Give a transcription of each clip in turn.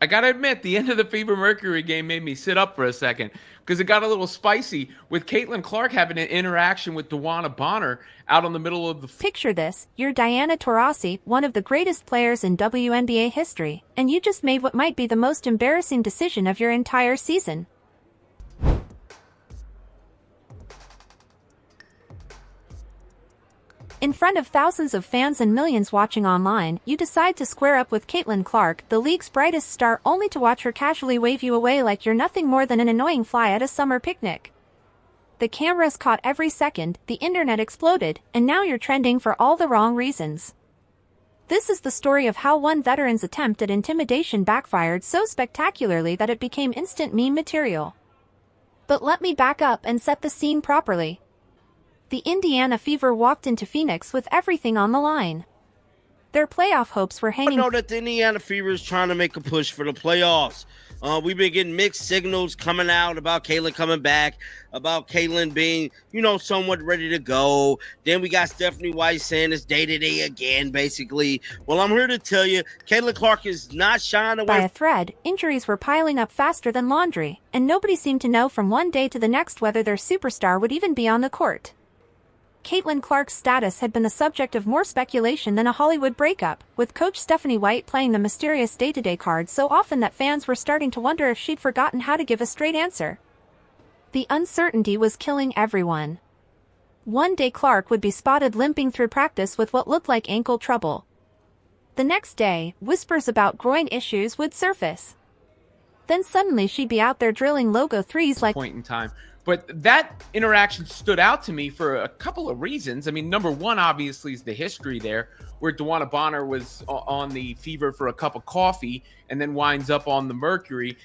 I gotta admit, the end of the Fever Mercury game made me sit up for a second because it got a little spicy with Caitlin Clark having an interaction with Dewanna Bonner out on the middle of the Picture this, you're Diana Taurasi, one of the greatest players in WNBA history, and you just made what might be the most embarrassing decision of your entire season. In front of thousands of fans and millions watching online, you decide to square up with Caitlin Clark, the league's brightest star, only to watch her casually wave you away like you're nothing more than an annoying fly at a summer picnic. The cameras caught every second, the internet exploded, and now you're trending for all the wrong reasons. This is the story of how one veteran's attempt at intimidation backfired so spectacularly that it became instant meme material. But let me back up and set the scene properly. The Indiana Fever walked into Phoenix with everything on the line. Their playoff hopes were hanging. I know that the Indiana Fever is trying to make a push for the playoffs. We've been getting mixed signals coming out about Caitlin coming back, about Caitlin being, somewhat ready to go. Then we got Stephanie White saying it's day-to-day again, basically. Well, I'm here to tell you, Caitlin Clark is not shying away. By a thread, injuries were piling up faster than laundry, and nobody seemed to know from one day to the next whether their superstar would even be on the court. Caitlin Clark's status had been the subject of more speculation than a Hollywood breakup, with coach Stephanie White playing the mysterious day-to-day card so often that fans were starting to wonder if she'd forgotten how to give a straight answer. The uncertainty was killing everyone. One day Clark would be spotted limping through practice with what looked like ankle trouble. The next day, whispers about groin issues would surface. Then suddenly she'd be out there drilling logo threes like point in time. But that interaction stood out to me for a couple of reasons. I mean, number one, obviously, is the history there, where Dewanna Bonner was on the Fever for a cup of coffee and then winds up on the Mercury.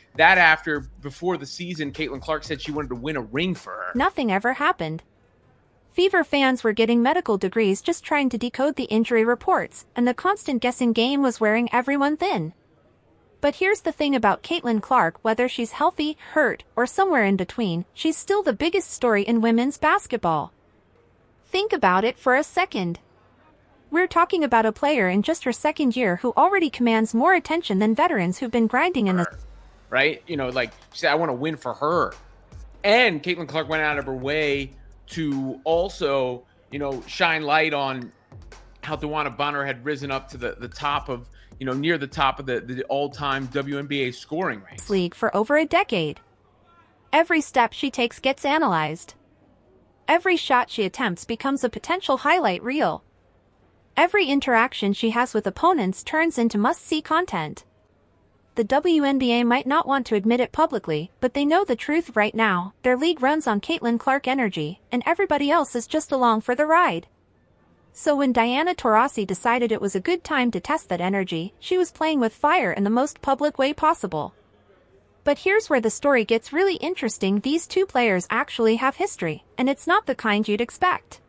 Before the season, Caitlin Clark said she wanted to win a ring for her. Nothing ever happened. Fever fans were getting medical degrees just trying to decode the injury reports, and the constant guessing game was wearing everyone thin. But here's the thing about Caitlin Clark, whether she's healthy, hurt, or somewhere in between, she's still the biggest story in women's basketball. Think about it for a second. We're talking about a player in just her second year who already commands more attention than veterans who've been grinding in the... Right? Like she said, I want to win for her. And Caitlin Clark went out of her way to also, shine light on how Dewanna Bonner had risen up to the top of, near the top of the all-time WNBA scoring ranks. League for over a decade. Every step she takes gets analyzed. Every shot she attempts becomes a potential highlight reel. Every interaction she has with opponents turns into must-see content. The WNBA might not want to admit it publicly, but they know the truth right now. Their league runs on Caitlin Clark energy, and everybody else is just along for the ride. So when Diana Taurasi decided it was a good time to test that energy, she was playing with fire in the most public way possible. But here's where the story gets really interesting. These two players actually have history, and it's not the kind you'd expect.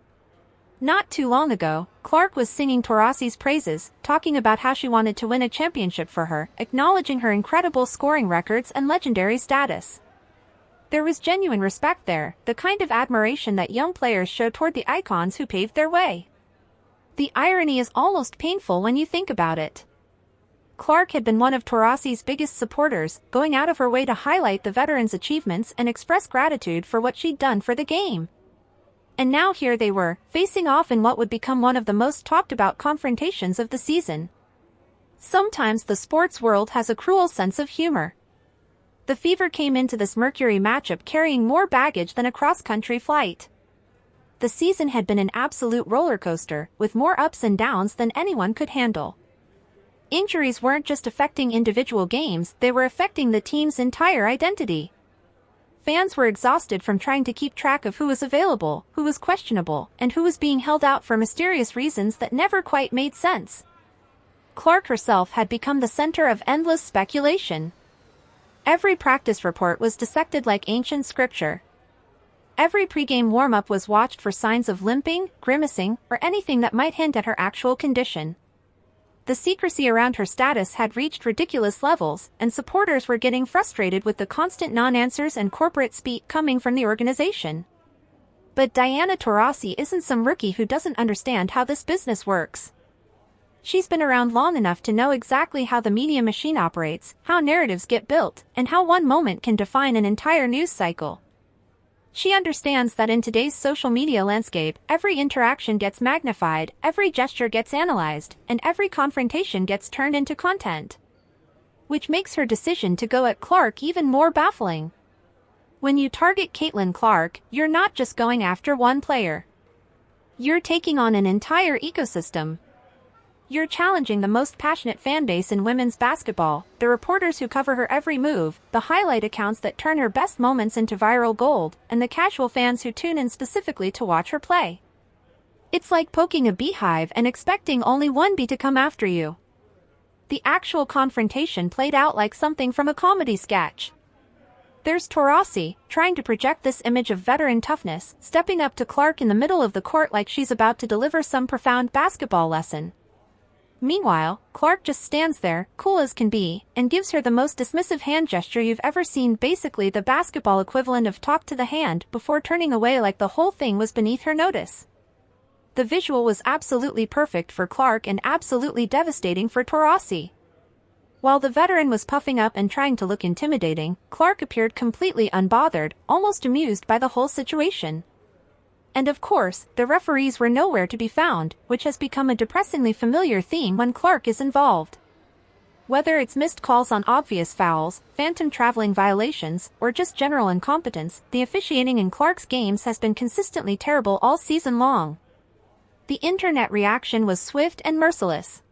Not too long ago, Clark was singing Taurasi's praises, talking about how she wanted to win a championship for her, acknowledging her incredible scoring records and legendary status. There was genuine respect there, the kind of admiration that young players show toward the icons who paved their way. The irony is almost painful when you think about it. Clark had been one of Taurasi's biggest supporters, going out of her way to highlight the veteran's achievements and express gratitude for what she'd done for the game. And now here they were, facing off in what would become one of the most talked about confrontations of the season. Sometimes the sports world has a cruel sense of humor. The Fever came into this Mercury matchup carrying more baggage than a cross-country flight. The season had been an absolute roller coaster, with more ups and downs than anyone could handle. Injuries weren't just affecting individual games, they were affecting the team's entire identity. Fans were exhausted from trying to keep track of who was available, who was questionable, and who was being held out for mysterious reasons that never quite made sense. Clark herself had become the center of endless speculation. Every practice report was dissected like ancient scripture. Every pregame warm-up was watched for signs of limping, grimacing, or anything that might hint at her actual condition. The secrecy around her status had reached ridiculous levels, and supporters were getting frustrated with the constant non-answers and corporate speak coming from the organization. But Diana Taurasi isn't some rookie who doesn't understand how this business works. She's been around long enough to know exactly how the media machine operates, how narratives get built, and how one moment can define an entire news cycle. She understands that in today's social media landscape, every interaction gets magnified, every gesture gets analyzed, and every confrontation gets turned into content. Which makes her decision to go at Clark even more baffling. When you target Caitlin Clark, you're not just going after one player. You're taking on an entire ecosystem. You're challenging the most passionate fanbase in women's basketball, the reporters who cover her every move, the highlight accounts that turn her best moments into viral gold, and the casual fans who tune in specifically to watch her play. It's like poking a beehive and expecting only one bee to come after you. The actual confrontation played out like something from a comedy sketch. There's Taurasi, trying to project this image of veteran toughness, stepping up to Clark in the middle of the court like she's about to deliver some profound basketball lesson. Meanwhile, Clark just stands there, cool as can be, and gives her the most dismissive hand gesture you've ever seen, basically the basketball equivalent of talk to the hand, before turning away like the whole thing was beneath her notice. The visual was absolutely perfect for Clark and absolutely devastating for Taurasi. While the veteran was puffing up and trying to look intimidating, Clark appeared completely unbothered, almost amused by the whole situation. And of course, the referees were nowhere to be found, which has become a depressingly familiar theme when Clark is involved. Whether it's missed calls on obvious fouls, phantom traveling violations, or just general incompetence, the officiating in Clark's games has been consistently terrible all season long. The internet reaction was swift and merciless.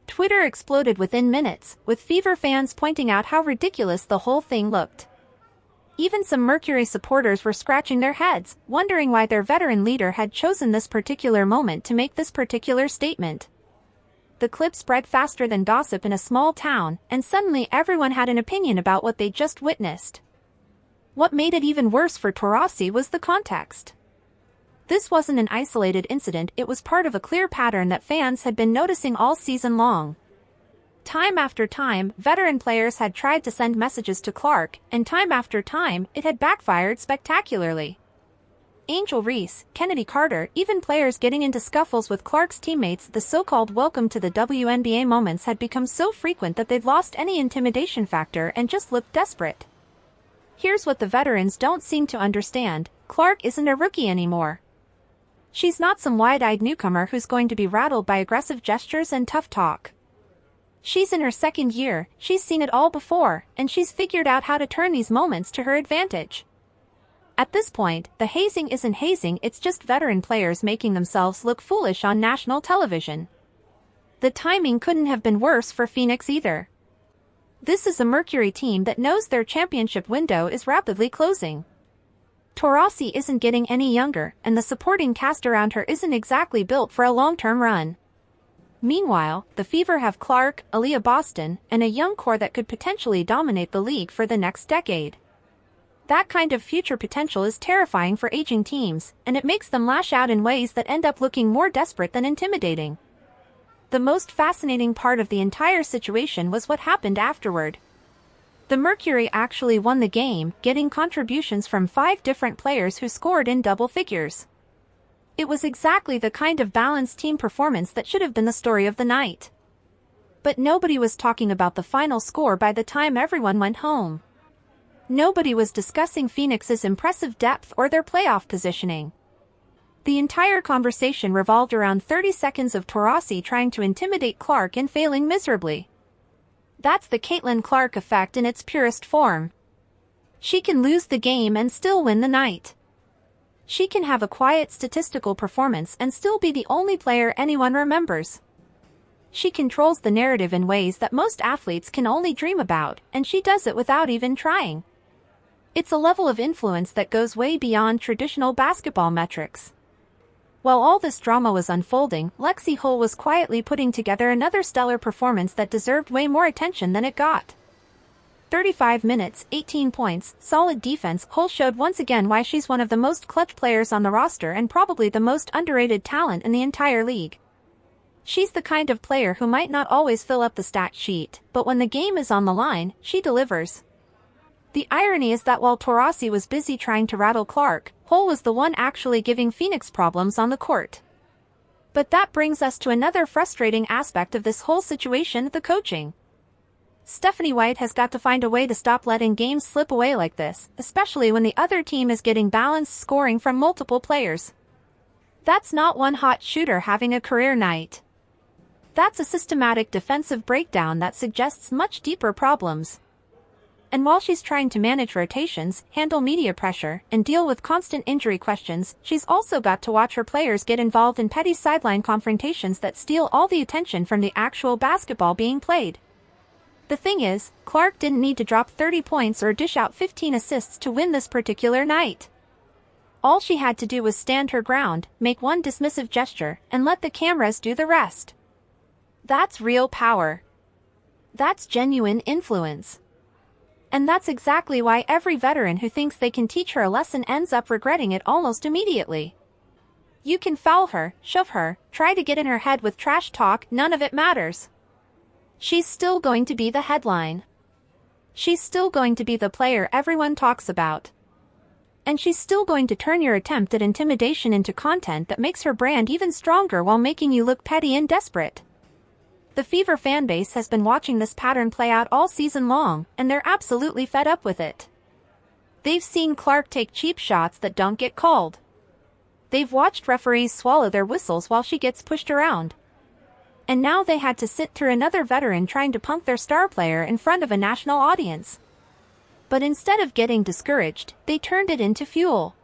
Twitter exploded within minutes, with Fever fans pointing out how ridiculous the whole thing looked. Even some Mercury supporters were scratching their heads, wondering why their veteran leader had chosen this particular moment to make this particular statement. The clip spread faster than gossip in a small town, and suddenly everyone had an opinion about what they just witnessed. What made it even worse for Taurasi was the context. This wasn't an isolated incident, it was part of a clear pattern that fans had been noticing all season long. Time after time, veteran players had tried to send messages to Clark, and time after time, it had backfired spectacularly. Angel Reese, Kennedy Carter, even players getting into scuffles with Clark's teammates, the so-called welcome to the WNBA moments had become so frequent that they'd lost any intimidation factor and just looked desperate. Here's what the veterans don't seem to understand: Clark isn't a rookie anymore. She's not some wide-eyed newcomer who's going to be rattled by aggressive gestures and tough talk. She's in her second year, she's seen it all before, and she's figured out how to turn these moments to her advantage. At this point, the hazing isn't hazing, it's just veteran players making themselves look foolish on national television. The timing couldn't have been worse for Phoenix either. This is a Mercury team that knows their championship window is rapidly closing. Taurasi isn't getting any younger, and the supporting cast around her isn't exactly built for a long-term run. Meanwhile, the Fever have Clark, Aaliyah Boston, and a young core that could potentially dominate the league for the next decade. That kind of future potential is terrifying for aging teams, and it makes them lash out in ways that end up looking more desperate than intimidating. The most fascinating part of the entire situation was what happened afterward. The Mercury actually won the game, getting contributions from 5 different players who scored in double figures. It was exactly the kind of balanced team performance that should have been the story of the night. But nobody was talking about the final score by the time everyone went home. Nobody was discussing Phoenix's impressive depth or their playoff positioning. The entire conversation revolved around 30 seconds of Taurasi trying to intimidate Clark and failing miserably. That's the Caitlin Clark effect in its purest form. She can lose the game and still win the night. She can have a quiet statistical performance and still be the only player anyone remembers. She controls the narrative in ways that most athletes can only dream about, and she does it without even trying. It's a level of influence that goes way beyond traditional basketball metrics. While all this drama was unfolding, Lexi Hull was quietly putting together another stellar performance that deserved way more attention than it got. 35 minutes, 18 points, solid defense. Hull showed once again why she's one of the most clutch players on the roster and probably the most underrated talent in the entire league. She's the kind of player who might not always fill up the stat sheet, but when the game is on the line, she delivers. The irony is that while Taurasi was busy trying to rattle Clark, Hull was the one actually giving Phoenix problems on the court. But that brings us to another frustrating aspect of this whole situation, the coaching. Stephanie White has got to find a way to stop letting games slip away like this, especially when the other team is getting balanced scoring from multiple players. That's not one hot shooter having a career night. That's a systematic defensive breakdown that suggests much deeper problems. And while she's trying to manage rotations, handle media pressure, and deal with constant injury questions, she's also got to watch her players get involved in petty sideline confrontations that steal all the attention from the actual basketball being played. The thing is, Clark didn't need to drop 30 points or dish out 15 assists to win this particular night. All she had to do was stand her ground, make one dismissive gesture, and let the cameras do the rest. That's real power. That's genuine influence. And that's exactly why every veteran who thinks they can teach her a lesson ends up regretting it almost immediately. You can foul her, shove her, try to get in her head with trash talk, none of it matters. She's still going to be the headline. She's still going to be the player everyone talks about. And she's still going to turn your attempt at intimidation into content that makes her brand even stronger while making you look petty and desperate. The Fever fanbase has been watching this pattern play out all season long, and they're absolutely fed up with it. They've seen Clark take cheap shots that don't get called. They've watched referees swallow their whistles while she gets pushed around. And now they had to sit through another veteran trying to punk their star player in front of a national audience. But instead of getting discouraged, they turned it into fuel.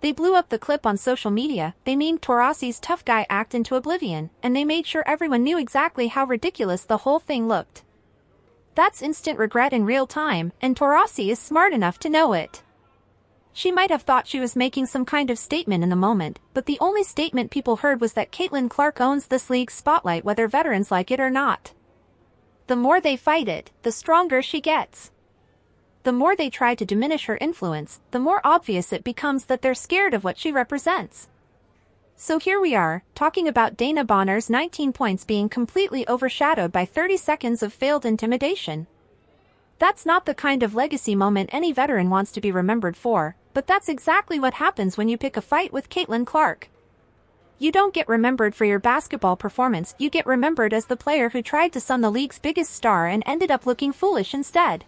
They blew up the clip on social media, they memed Taurasi's tough guy act into oblivion, and they made sure everyone knew exactly how ridiculous the whole thing looked. That's instant regret in real time, and Taurasi is smart enough to know it. She might have thought she was making some kind of statement in the moment, but the only statement people heard was that Caitlin Clark owns this league's spotlight whether veterans like it or not. The more they fight it, the stronger she gets. The more they try to diminish her influence, the more obvious it becomes that they're scared of what she represents. So here we are, talking about Dana Bonner's 19 points being completely overshadowed by 30 seconds of failed intimidation. That's not the kind of legacy moment any veteran wants to be remembered for, but that's exactly what happens when you pick a fight with Caitlin Clark. You don't get remembered for your basketball performance, you get remembered as the player who tried to sun the league's biggest star and ended up looking foolish instead.